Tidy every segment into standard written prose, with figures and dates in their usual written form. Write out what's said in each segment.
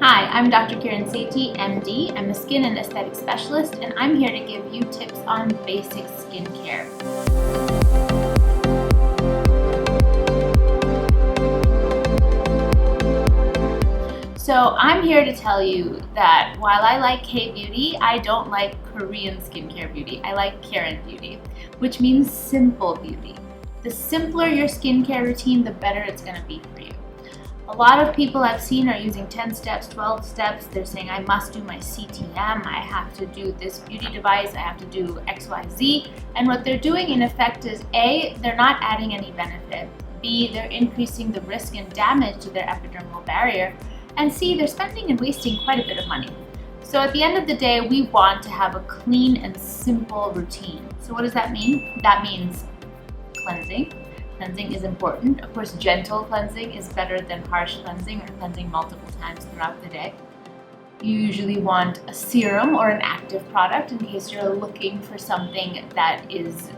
Hi, I'm Dr. Kiran Sethi, MD. I'm a skin and aesthetic specialist, and I'm here to give you tips on basic skincare. So I'm here to tell you that while I like K-beauty, I don't like Korean skincare beauty. I like Kiran beauty, which means simple beauty. The simpler your skincare routine, the better it's going to be for you. A lot of people I've seen are using 10 steps, 12 steps. They're saying, I must do my CTM, I have to do this beauty device, I have to do XYZ. And what they're doing in effect is A, they're not adding any benefit. B, they're increasing the risk and damage to their epidermal barrier. And C, they're spending and wasting quite a bit of money. So at the end of the day, we want to have a clean and simple routine. So what does that mean? That means cleansing. Cleansing is important. Of course, gentle cleansing is better than harsh cleansing or cleansing multiple times throughout the day. You usually want a serum or an active product in case you're looking for something that is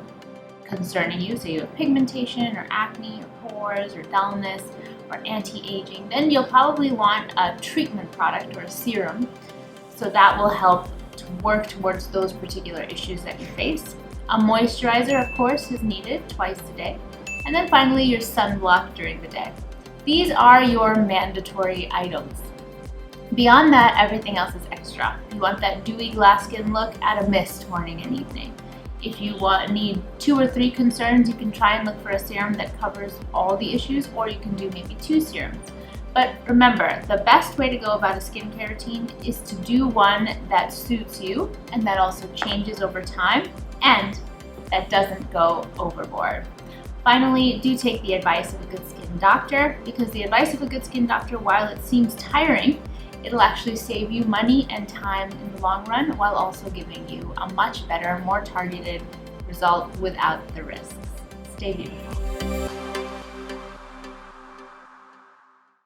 concerning you. So you have pigmentation or acne or pores or dullness or anti-aging. Then you'll probably want a treatment product or a serum. So that will help to work towards those particular issues that you face. A moisturizer, of course, is needed twice a day. And then finally, your sunblock during the day. These are your mandatory items. Beyond that, everything else is extra. You want that dewy glass skin look, add a mist morning and evening. If you need 2 or 3 concerns, you can try and look for a serum that covers all the issues, or you can do maybe 2 serums. But remember, the best way to go about a skincare routine is to do one that suits you and that also changes over time and that doesn't go overboard. Finally, do take the advice of a good skin doctor, because the advice of a good skin doctor, while it seems tiring, it'll actually save you money and time in the long run while also giving you a much better, more targeted result without the risks. Stay beautiful.